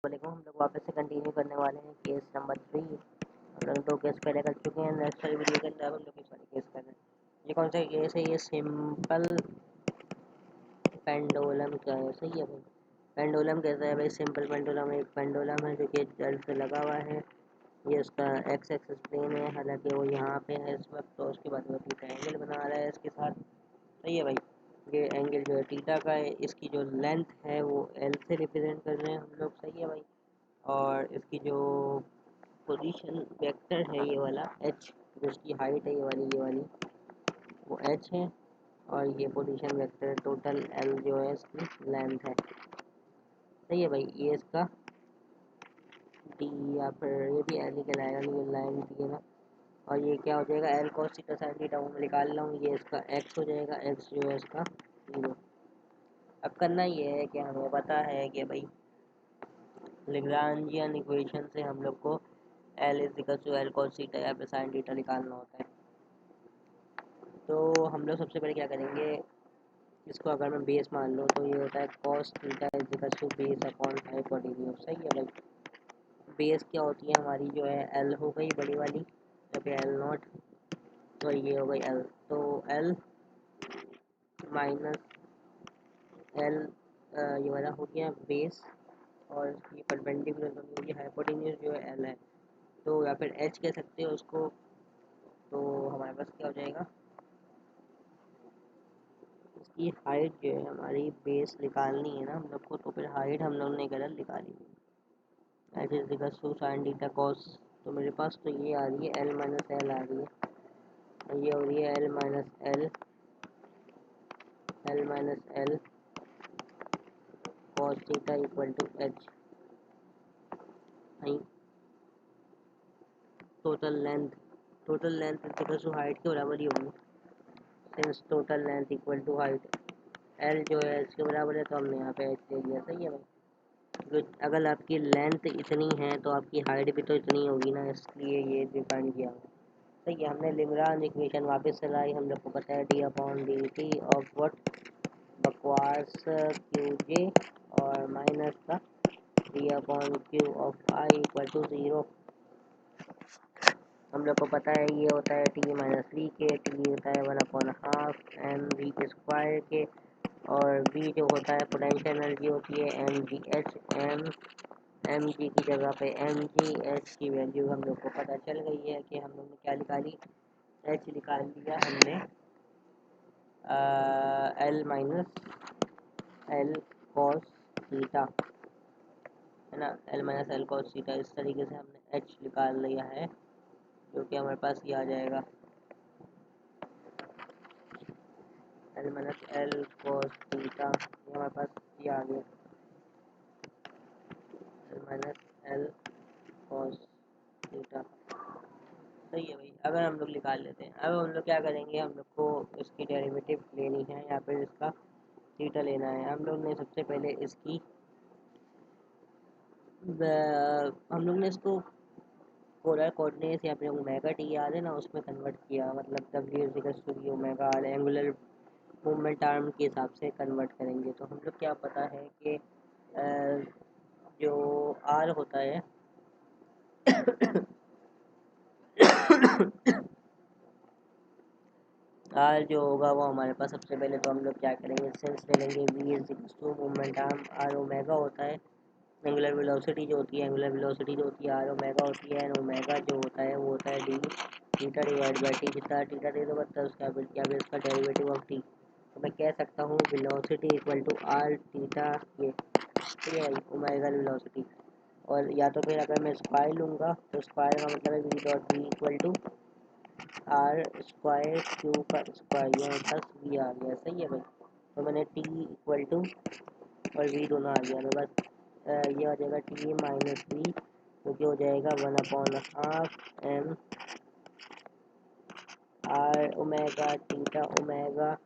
वालेकुम। हम लोग वापस से कंटिन्यू करने वाले हैं केस नंबर 3। हम लोग 2 केस पहले कर चुके हैं। नेक्स्ट वाली वीडियो के अंदर हम लोग इस वाले केस कर रहे हैं। ये कौन सा केस है? ये सिंपल पेंडुलम क्या है? सही है भाई। पेंडुलम कैसा है भाई? सिंपल पेंडुलम एक पेंडुलम है जो कि जड़ से लगा हुआ है। ये उसका एक्स एक्सिस प्लेन है, हालांकि वो यहाँ पे है इस वक्त। तो उसके बाद वो थीटा एंगल बना रहा है इसके साथ। सही है भाई। ये एंगल जो है थीटा का है। इसकी जो लेंथ है वो एल से रिप्रेजेंट कर रहे हैं हम लोग। सही है भाई। और इसकी जो पोजीशन वेक्टर है ये वाला एच, जो इसकी हाइट है ये वाली वो एच है। और ये पोजीशन वेक्टर टोटल एल जो है इसकी लेंथ है। सही है भाई। ये इसका डी या फिर ये भी एल ही कहलाएगा क्योंकि लाइन डी है ना। और ये क्या हो जाएगा? L cos theta sin theta मैं निकाल रहा हूँ। ये इसका एक्स हो जाएगा। एक्स जो है इसका 0। अब करना ये है कि हमें पता है कि भाई लैग्रांजियन इक्वेशन से हम लोग को L is equal to L cos theta या फिर sin थीटा निकालना होता है। तो हम लोग सबसे पहले क्या करेंगे, इसको अगर मैं बेस मान लो तो ये होता है cos theta is equal to base upon hypotenuse. सही है भाई। बेस क्या होती है हमारी? जो है एल हो गई बड़ी वाली या फिर एल नॉट, तो ये हो गई एल। तो एल माइनस एल ये वाला हो गया बेस, और इसकी परपेंडिकुलर बनी होगी हाइपोटेन्यूज जो है एल है। तो या फिर एच कह सकते हो उसको। तो हमारे पास क्या हो जाएगा? इसकी हाइट जो है हमारी बेस निकालनी है ना हम लोग को, तो फिर हाइट हम लोग ने गलत निकाली। H is equal to sine theta cos. तो मेरे पास तो ये आ रही है एल माइनस एल आ रही है, और ये हो रही है L minus L, L minus L cos theta equal to H. Total length equal to height के बराबर ही होगी, since total length equal to height. L जो है इसके बराबर है तो हमने यहाँ पे एच ले लिया। सही है भाई। अगर आपकी लेंथ इतनी है तो आपकी हाइट भी तो इतनी होगी ना, इसलिए ये डिफाइन किया हुआ। सही है। हमने लैग्रांज इक्वेशन वापस चलाई। हम लोग को पता है D upon D T of वट बकवास क्यू जे और माइनस का D upon Q of I equal to 0। हम लोग को पता है ये होता है टी माइनस वी के, टी होता है 1/2 एम वी के स्क्वायर के, और वी जो होता है पोटेंशियल एनर्जी होती है M G H. M G की जगह पे एम जी एच की वैल्यू हम लोग को पता चल गई है कि हम लोग ने क्या निकाली? एच निकाल लिया हमने L minus L cos theta, है ना। L minus L cos theta इस तरीके से हमने एच निकाल लिया है, जो कि हमारे पास ये आ जाएगा L minus L cos theta. ये हमारे पास ये आ गया L minus L cos theta. सही है भाई। अगर हम लोग निकाल लेते हैं, अब हम लोग क्या करेंगे, हम लोग को इसकी डेरिवेटिव लेनी है या फिर इसका थीटा लेना है। हम लोग ने सबसे पहले इसकी हम लोग ने इसको पोलर कोऑर्डिनेट्स या फिर ओमेगा टी याद है ना, उसमें कन्वर्ट किया। मतलब W is equal to omega R angular movement arm के हिसाब से कन्वर्ट करेंगे। तो हम लोग क्या पता है कि जो आर होता है आर जो होगा वो हमारे पास सबसे पहले तो हम लोग क्या करेंगे, सेंस ले लेंगे V is equal to movement arm R omega होता है। एंगुलर वेलोसिटी जो होती है आर ओमेगा होती है, एंड ओमेगा जो होता है वो होता है D theta divide by T. जितना थीटा दे दो बता उसका क्या इसका डेरिवेटिव ऑफ टी। तो मैं कह सकता हूँ velocity equal to R theta, ये ठीक है भाई, ओमेगा वेलोसिटी। और या तो फिर अगर मैं स्क्वायर लूँगा तो स्क्वायर का मतलब है V dot V equal to R square Q का स्क्वायर, ये मेरे पास वी आ गया। सही है भाई। तो मैंने टी इक्वल टू और वी दोनों आ गया। मेरे पास ये हो जाएगा टी माइनस वी, जो कि हो जाएगा 1/2 M R omega theta omega,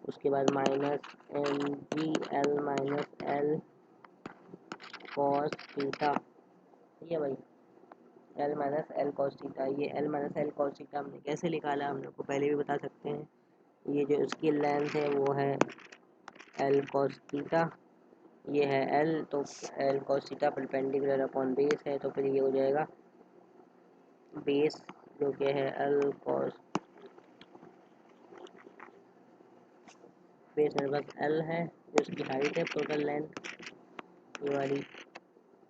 उसके बाद minus M G L minus L cos theta. ठीक है भाई। L minus L cos theta, ये L minus L cos theta हमने कैसे निकाला हम लोग को पहले भी बता सकते हैं। ये जो इसकी लेंथ है वो है एल कॉस थीटा, ये है एल, तो L cos theta perpendicular upon base है, तो फिर ये हो जाएगा बेस जो कि है एल कॉस, बेस मेरे पास एल है जो इसकी हाइट है, टोटल लेंथ ये वाली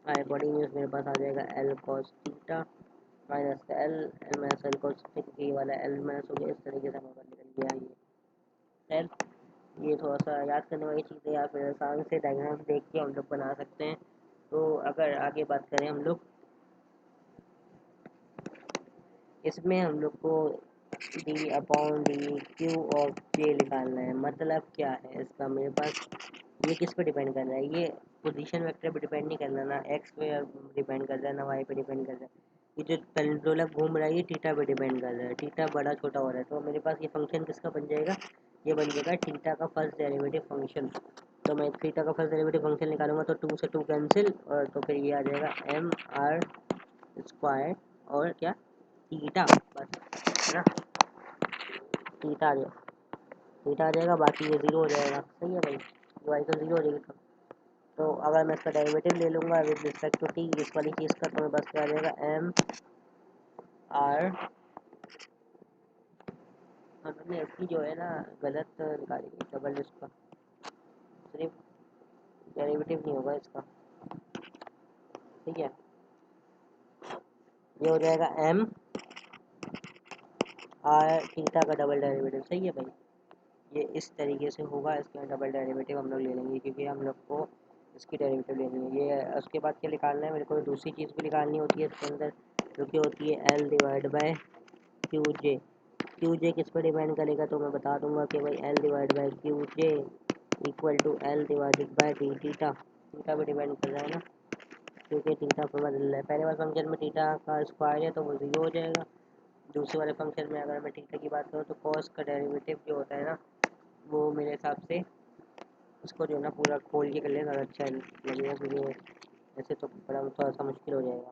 हाई बॉडी में मेरे पास आ जाएगा एल कॉस थीटा माइनस का L minus L cos theta, ये वाला एल माइनस हो गया। इस तरीके से हमारे पास निकल गया ये। खैर ये थोड़ा सा याद करने वाली चीज़ है, या फिर आसान से डायग्राम देख के हम लोग बना सकते हैं। तो अगर आगे बात करें हम लोग, इसमें हम लोग को D upon D Q of J निकालना है। मतलब क्या है इसका, मेरे पास ये किस पे डिपेंड कर रहा है, ये पोजीशन वेक्टर पे डिपेंड नहीं करना, ना एक्स पे डिपेंड कर रहा है ना वाई पे डिपेंड कर रहा है। ये जो पेंडुलम घूम रहा है ये थीटा पे डिपेंड कर रहा है, थीटा बड़ा छोटा हो रहा है। तो मेरे पास ये फंक्शन किसका बन जाएगा, ये बन जाएगा थीटा का फर्स्ट डेरिवेटिव फंक्शन। तो मैं थीटा का फर्स्ट डेरिवेटिव फंक्शन निकालूंगा तो 2 से 2 कैंसिल, और तो फिर ये आ जाएगा एम आर स्क्वायर और क्या थीटा, बस है ना, थीटा आ जाएगा, थीटा आ जाएगा, बाकी ये ज़ीरो हो जाएगा। सही है भाई, वाई तो ज़ीरो हो जाएगी। तो अगर मैं इसका डेरिवेटिव ले लूँगा विद रिस्पेक्ट टू टी इस वाली चीज़ का, तो मेरे पास क्या आ जाएगा एम आर, हमने इसकी जो है ना गलत निकाली डबल, इसका सिर्फ डेरिवेटिव नहीं होगा इसका, ठीक है। ये हो जाएगा एम आर थीटा का डबल डेरिवेटिव। सही है भाई, ये इस तरीके से होगा, इसका डबल डेरिवेटिव हम लोग ले लेंगे क्योंकि हम लोग को इसकी डेरिवेटिव लेनी है। ये उसके बाद क्या निकालना है, मेरे को दूसरी चीज़ भी निकालनी होती है इसके अंदर, जो कि होती है L divide by Q J. Q J किस पर डिपेंड करेगा, तो मैं बता दूंगा कि भाई L divide by Q J equal to L divided by D theta. Theta पर डिपेंड कर रहा है ना, क्योंकि थीटा पर बदल रहा है। पहले वाले फंक्शन में थीटा का स्क्वायर है तो वो ज़ीरो हो जाएगा। दूसरे वाले फंक्शन में अगर मैं थीटा की बात करूँ तो कॉस का डेरिवेटिव जो होता है ना, वो मेरे हिसाब से उसको जो है ना पूरा खोल के कर लेना अच्छा लगेगा, क्योंकि ऐसे तो बड़ा थोड़ा सा मुश्किल हो जाएगा।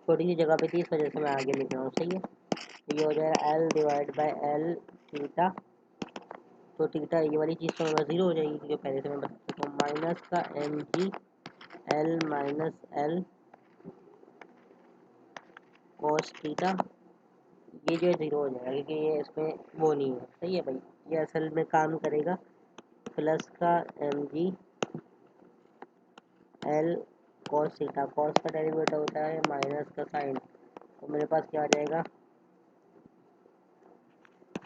छोटी सी जगह पे थी इस वजह से मैं आगे लिख रहा हूँ। सही है, तो ये हो जाएगा L divide by L theta, तो थीटा ये वाली चीज़ तो मेरे ज़ीरो हो जाएगी क्योंकि पहले से मैं बता चुका हूँ, माइनस का M G L minus L cos theta, ये जो है ज़ीरो हो जाएगा क्योंकि ये इसमें वो नहीं है। सही है भाई, ये असल में काम करेगा प्लस का M G L cos theta, cos का डेरिवेटिव होता है माइनस का साइन, तो मेरे पास क्या आ जाएगा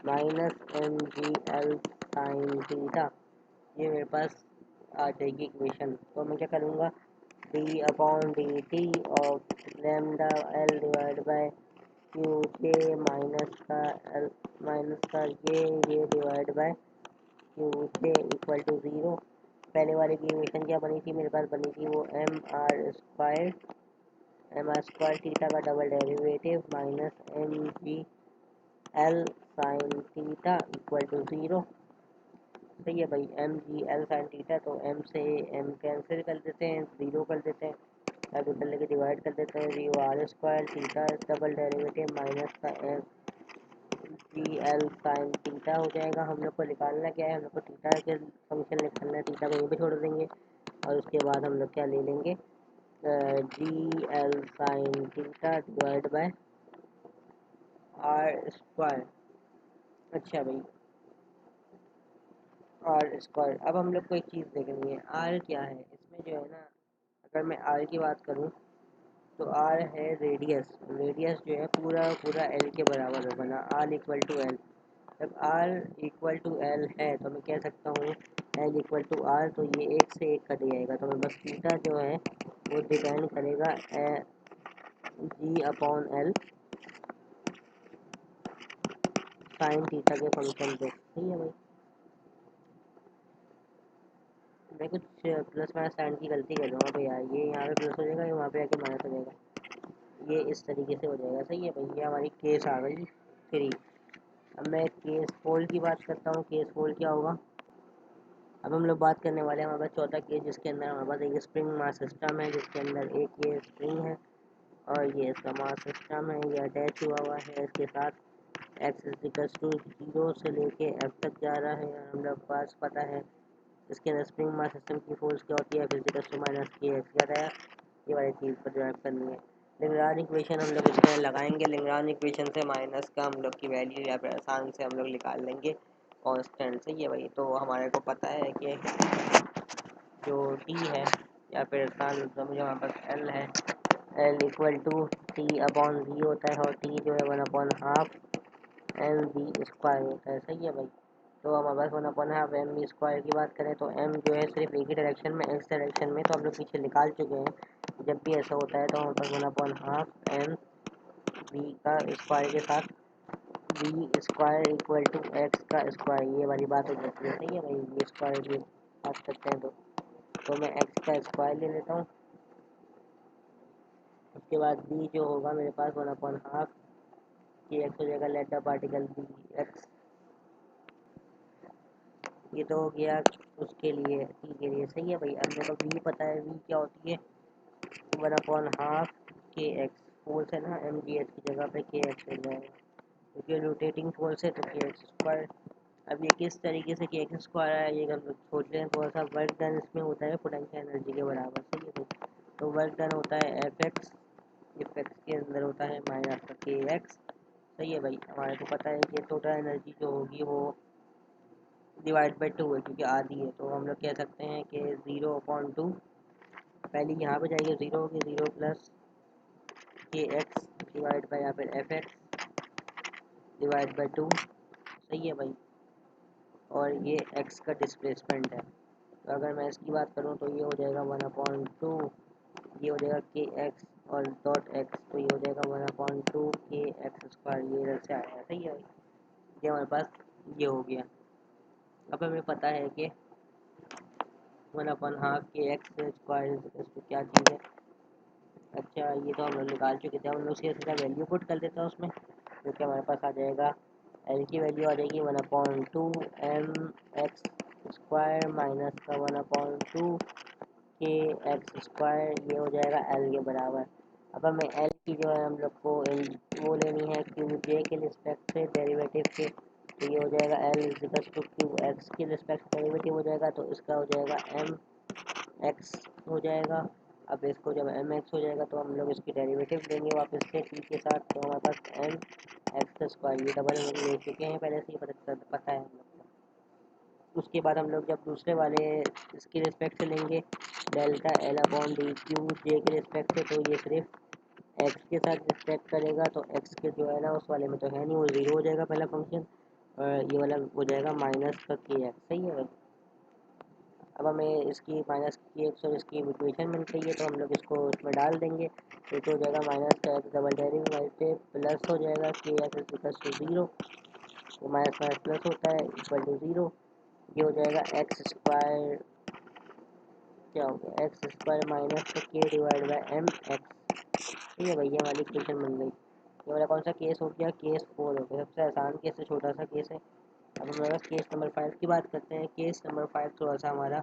minus M G L sine theta, ये मेरे पास आ जाएगी इक्वेशन। तो मैं क्या करूँगा, D upon D T of lambda L divide by Q J minus का ये divide by Q J equal to zero. पहले वाले की इक्वेशन क्या बनी थी, मेरे पास बनी थी वो एम आर स्क्वायर थीटा का double derivative minus M G L sine theta equal to zero. सही है भाई, M G L sine theta, तो एम से एम कैंसिल कर देते हैं, ज़ीरो कर देते हैं, कैपिटल लेके डिवाइड कर देते हैं, zero R square theta double derivative minus का M G L sine theta हो जाएगा। हम लोग को निकालना क्या है, हम लोग को थीटा के फंक्शन निकालना है, थीटा को यहीं पे छोड़ देंगे और उसके बाद हम लोग क्या ले लेंगे G L sine theta divide by R square. अच्छा भाई, आर स्क्वायर। अब हम लोग को एक चीज़ देखनी है, आर क्या है इसमें जो है ना, अगर मैं आर की बात करूँ तो आर है रेडियस, रेडियस जो है पूरा पूरा एल के बराबर होगा ना, आर इक्वल टू एल। जब आर इक्वल टू एल है तो मैं कह सकता हूँ एल इक्वल टू आर, तो ये एक से एक कट जाएगा, तो मैं बस थीटा जो है वो डिपेंड करेगा जी अपॉन एल साइन थीटा के फंक्शन पे। ठीक है भाई, मैं कुछ प्लस माइनस साइन की गलती कर लूँगा भाई यार, ये यहाँ पे प्लस हो जाएगा, ये वहाँ पे आके माइनस हो जाएगा, ये इस तरीके से हो जाएगा। सही है भाई, ये हमारी केस आ गई थ्री। अब मैं केस फोर की बात करता हूँ, केस फोर क्या होगा। अब हम लोग बात करने वाले हैं हमारे पास चौथा केस, जिसके अंदर हमारे पास एक स्प्रिंग मास सिस्टम है, जिसके अंदर एक ये स्प्रिंग है और ये इसका मास सिस्टम है, ये अटैच हुआ है इसके साथ एक्स इक्वल्स टू जीरो से लेके एफ तक जा रहा है। हम लोग पास पता है इसके अंदर स्प्रिंग मास सिस्टम की फोर्स क्या होती है, फिजिकल टू माइनस के एक्स क्या है, ये वाली चीज़ पर ड्राइव करनी है। लिंग्रांज इक्वेशन हम लोग इसमें लगाएंगे। लिंग्रांज इक्वेशन से माइनस का हम लोग की वैल्यू या फिर आसान से हम लोग निकाल लेंगे कांस्टेंट से। ये भाई तो हमारे को पता है कि जो टी है या फिर आसान मुझे हमारे पास एल है, L equal to T upon V होता है और टी जो है 1/2 एम वी स्क्वायर होता है। सही है भाई। तो हमारे पास 1/2 एम वी स्क्वायर की बात करें तो एम जो है सिर्फ एक ही डायरेक्शन में, एक्स डायरेक्शन में, तो हम लोग पीछे निकाल चुके हैं। जब भी ऐसा होता है तो हमारे पास 1/2 एम वी का स्क्वायर के साथ V square equal to X का स्क्वायर, ये वाली बात हो जाती है। सही है भाई। वी स्क्वायर की बात करते हैं तो मैं एक्स का स्क्वायर ले लेता हूँ। उसके बाद बी जो होगा मेरे पास 1/2 कि एक्स हो जाएगा, let the particle be X. ये तो हो गया उसके लिए, टी के लिए। सही है भाई। अब मेरे को वी पता है, वी क्या होती है 1/2 के एक्स। फोर्स है ना एम जी एच की जगह पे के एक्स हो जाएगा क्योंकि रोटेटिंग फोर्स है तो के एक्स स्क्वायर। अब ये किस तरीके से के एक्स स्क्वायर है ये हम लोग सोच रहे हैं। थोड़ा सा वर्क डन इसमें होता है पोटेंशियल एनर्जी के बराबर। सही है भाई। तो वर्क डन होता है एफ एक्स, एफ एक्स के अंदर होता है माइनस का के एक्स। सही है भाई। हमारे को पता है कि टोटल एनर्जी जो होगी वो डिवाइड बाई 2 है क्योंकि आधी है, तो हम लोग कह सकते हैं कि 0/2 पहले यहाँ पे जाइए, 0 होगी, 0 प्लस के एक्स डिवाइड बाई या फिर एफ एक्स डिवाइड बाई 2। सही है भाई। और ये एक्स का डिस्प्लेसमेंट है। तो अगर मैं इसकी बात करूँ तो ये हो जाएगा 1/2, ये हो जाएगा के एक्स और डॉट एक्स, तो ये हो जाएगा 1/2 के एक्स स्क्वायर। ये इधर से आया है। सही है भाई। ये हमारे पास ये हो गया। अब हमें पता है कि 1/2 के एक्स स्क्वायर इसको क्या चीज़ है। अच्छा ये तो हम लोग निकाल चुके थे, हम लोग उसकी सीधा वैल्यू पुट कर देते हैं उसमें, जो कि हमारे पास आ जाएगा एल की वैल्यू आ जाएगी 1/2 एम एक्स स्क्वायर माइनस का 1/2 के एक्स स्क्वायर। ये हो जाएगा एल के बराबर। अब हमें एल की जो है हम लोग को वो लेनी है क्यू जे के रिस्पेक्ट से डेरिवेटिव के, तो ये हो जाएगा L equals to Q X के रिस्पेक्ट डेरिवेटिव हो जाएगा, तो इसका हो जाएगा एम एक्स हो जाएगा। अब इसको जब एम एक्स हो जाएगा तो हम लोग इसकी डेरिवेटिव लेंगे वापस से टी के साथ, तो हमारे पास एम एक्स स्क्वायर, ये डबल हम लोग ले चुके हैं पहले से ही, पता है हम लोग को। उसके बाद हम लोग जब दूसरे वाले इसके रिस्पेक्ट से लेंगे delta L upon D Q J के रिस्पेक्ट से, तो ये सिर्फ एक्स के साथ रिस्पेक्ट करेगा, तो एक्स के जो है ना उस वाले में तो है नहीं, वो ज़ीरो हो जाएगा पहला फंक्शन, और ये वाला हो जाएगा माइनस का के एक्स। सही है भाई। अब हमें इसकी माइनस की एक्स और इसकी इक्वेशन मिल गई है, तो हम लोग इसको इसमें डाल देंगे, तो ये हो जाएगा माइनस का एक्स डबल डेरिवेटिव प्लस हो जाएगा के एक्स इक्वल टू 0, तो माइनस माइनस प्लस होता है इक्वल टू 0। ये हो जाएगा एक्स स्क्वायर, क्या हो गया एक्स स्क्वायर माइनस का के डिवाइड बाई एम एक्स। ठीक है भैया, हमारी इक्वेशन बन गई। ये वाला कौन सा केस हो गया, केस 4 हो गया, सबसे आसान केस है, छोटा सा केस है। अब हमारे पास केस नंबर 5 की बात करते हैं। केस नंबर 5 थोड़ा सा हमारा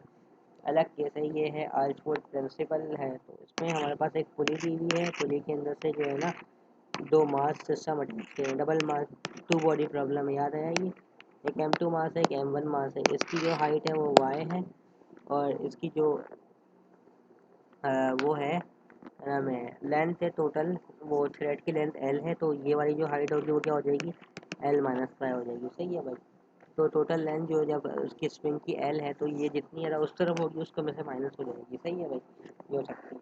अलग केस है। ये है आर्चफोर्ड प्रिंसिपल है, तो इसमें हमारे पास एक पुली दी हुई है, पुली के अंदर से जो है ना दो मास सिस्टम अटैच है, double mass two body problem याद है ये। एक M2 मास है, एक M1 मास है। इसकी जो हाइट है वो y है और इसकी जो वो है नाम है लेंथ है टोटल, वो थ्रेड की लेंथ L है, तो ये वाली जो हाइट होगी वो क्या हो जाएगी L-5 हो जाएगी। सही है भाई। तो टोटल लेंथ जो जब उसकी स्प्रिंग की L है तो ये जितनी ज़्यादा उस तरफ होगी उसको में से माइनस हो जाएगी। सही है भाई, ये हो सकती है।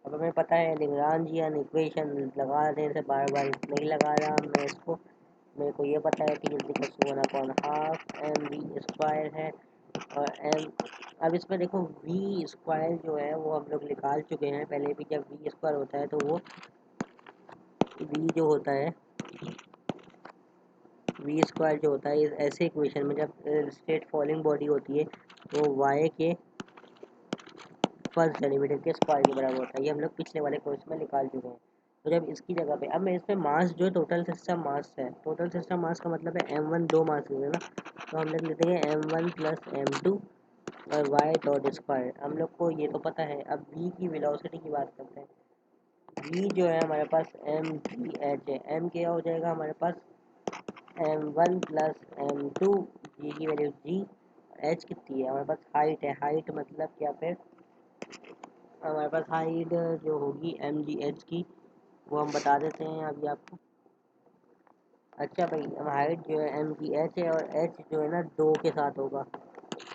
अब हमें पता है लेग्रांजियन इक्वेशन लगा देने से बार बार नहीं लगा रहा मैं इसको, मेरे को ये पता है कि जल्दी का 1/2 एम वी स्क्वायर है और एम। अब इसमें देखो वी स्क्वायर जो है वो हम लोग निकाल चुके हैं पहले भी। जब वी स्क्वायर होता है तो वो वी जो होता है, वी स्क्वायर जो होता है ऐसे इक्वेशन में जब स्ट्रेट फॉलिंग बॉडी होती है तो वाई के फर्स्ट डेरिवेटिव के स्क्वायर के बराबर होता है। ये हम लोग पिछले वाले कोर्स में निकाल चुके हैं। तो जब इसकी जगह पे अब मैं इसमें मास जो टोटल सिस्टम मास है, टोटल सिस्टम मास का मतलब है M1 दो मास है ना, तो हम लोग लिख देंगे M1 प्लस M2 और y डॉट स्क्वायर। हम लोग को ये तो पता है। अब v की वेलोसिटी की बात करते हैं। v जो है हमारे पास एम जी एच है। m क्या हो जाएगा हमारे पास M1 प्लस M2, जी की वैल्यू g, एच कितनी है हमारे पास, हाइट है, हाइट मतलब क्या, फिर हमारे पास हाइट जो होगी एम जी एच की वो हम बता देते हैं अभी आपको। अच्छा भाई, अब हाइट जो है एम जी एच है और एच जो है ना 2 के साथ होगा।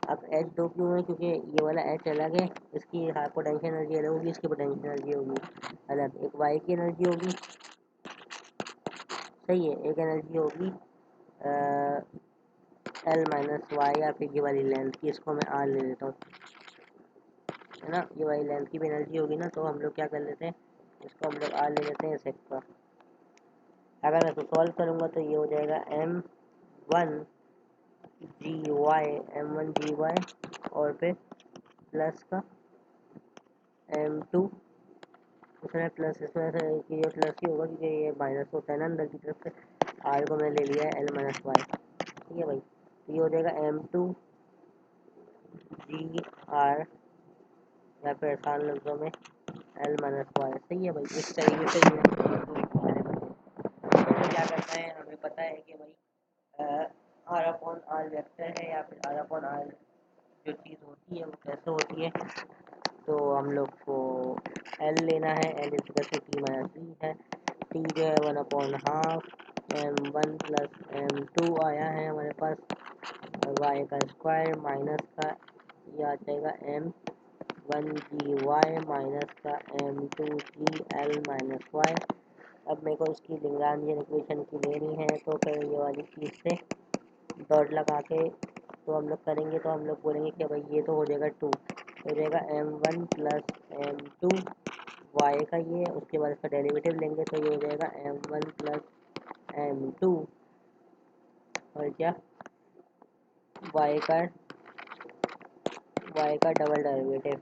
अब एच 2 क्यों है, क्योंकि ये वाला एच अलग है, इसकी पोटेंशियल एनर्जी अलग होगी, इसकी पोटेंशियल एनर्जी होगी अलग। एक वाई की एनर्जी होगी, सही है, एक एनर्जी होगी एल माइनस वाई या फिर ये वाली लेंथ की, इसको मैं आर ले लेता हूँ, है ना। ये वाली लेंथ की भी एनर्जी होगी ना, तो हम लोग क्या कर लेते हैं, इसको हम लोग आर ले लेते हैं सेक का। अगर मैं इसको सॉल्व करूँगा तो ये हो जाएगा M one G Y, M one G Y और फिर प्लस का एम टू, उसमें प्लस, इसमें से कि ये प्लस ही होगा क्योंकि ये माइनस होता है ना अंदर की तरफ से। आर को मैंने ले लिया है एल माइनस वाई, ठीक है भाई। तो ये हो जाएगा एम टू जी आर या फिर आसान लफ्जों में एल माइनस वाई, सही है भाई। इस तरीके से ये तो क्या करना है, हमें पता है कि भाई आर अपॉन आर वेक्टर है या फिर आर अपॉन आर जो चीज़ होती है वो कैसे होती है। तो हम लोग को एल लेना है, L is to T minus T है, टी जो है 1/2 M one plus M two आया है हमारे पास, और वाई का स्क्वायर माइनस का ये आ जाएगा M one G Y minus का M two G L minus Y. अब मेरे को इसकी लैग्रेंजियन इक्वेशन की लेनी है, तो फिर ये वाली चीज़ से डॉट लगा के तो हम लोग करेंगे, तो हम लोग बोलेंगे कि भाई ये तो हो जाएगा 2, हो जाएगा M one plus M two Y का ये, उसके बाद इसका डेरिवेटिव लेंगे तो ये हो जाएगा M one plus M two और क्या वाई का डबल डेरिवेटिव।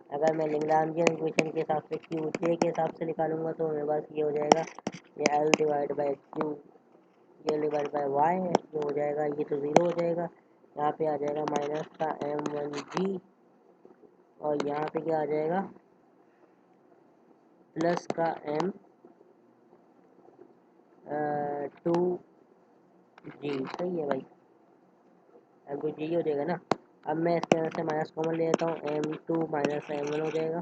अगर मैं लैग्रेंजियन इक्वेशन के हिसाब से क्यू जे के हिसाब से निकालूंगा तो मेरे पास ये हो जाएगा, ये एल डिवाइड बाई क्यू, ये डिवाइड बाई वाई है, ये हो जाएगा, ये तो ज़ीरो हो जाएगा, यहाँ पे आ जाएगा माइनस का एम वन जी और यहाँ पे क्या आ जाएगा प्लस का एम टू जी, सही है भाई, एम टू जी हो जाएगा ना। अब मैं इसके अंदर से माइनस कॉमन ले लेता हूँ, M two minus M one हो जाएगा।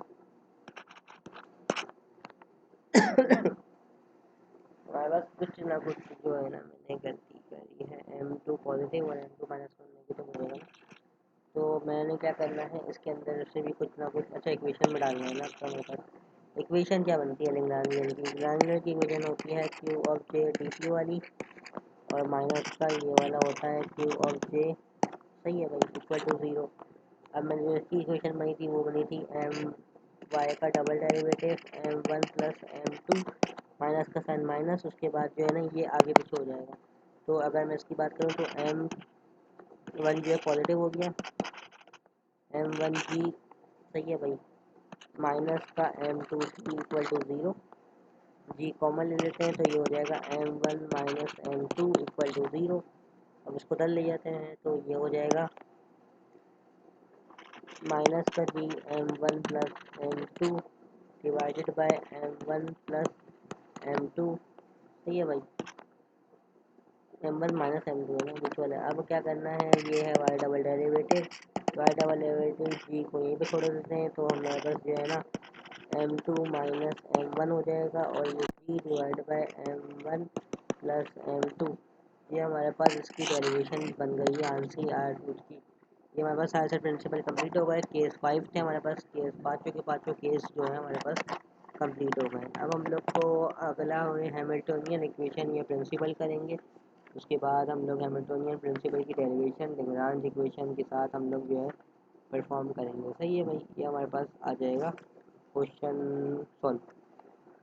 हमारे पास कुछ ना कुछ जो है ना मैंने गलती करी है, एम टू पॉजिटिव और M two minus one negative हो जाएगा ना। तो मैंने क्या करना है, इसके अंदर से भी कुछ ना कुछ अच्छा इक्वेशन में डालना है ना। तो मेरे पास इक्वेशन क्या बनती है लैग्रेंजियन की, लैग्रेंजियन की इक्वेशन होती है Q of J D T वाली, और माइनस का ये वाला होता है क्यू ऑफ जे, सही है भाई, इक्वल टू ज़ीरो। अब मैंने जो इसकी इक्वेशन बनी थी वो बनी थी एम वाई का double derivative M one plus M two minus का साइन माइनस, उसके बाद जो है ना ये आगे पीछे हो जाएगा। तो अगर मैं इसकी बात करूँ तो एम वन जो है पॉजिटिव हो गया, एम वन जी, सही है भाई, माइनस का M two G equal to zero, G common ले लेते हैं तो ये हो जाएगा M one minus M two equal to zero. अब इसको डल ले जाते हैं तो ये हो जाएगा माइनस का G M one plus M two divided by M one plus M two, सही है भाई, M one minus M two है ना बीच वाला। अब क्या करना है, ये है Y double derivative, Y double derivative G को यहीं पे छोड़ देते हैं, तो हमारे पास जो है ना M two minus M one हो जाएगा और ये G divide by M one plus M two, ये हमारे पास इसकी डेरिवेशन बन गई है आंसर आर टू की। ये हमारे पास सारे से प्रिंसिपल कंप्लीट हो गए। केस 5 थे हमारे पास, केस पाँचों के पाँचों केस जो है हमारे पास कंप्लीट हो गए। अब हम लोग को अगला हैमिल्टोनियन इक्वेशन या प्रिंसिपल करेंगे, उसके बाद हम लोग हैमिल्टोनियन प्रिंसिपल की डेरिवेशन लैग्रेंज इक्वेशन के साथ हम लोग जो है परफॉर्म करेंगे, सही है भाई। ये हमारे पास आ जाएगा क्वेश्चन सॉल्व।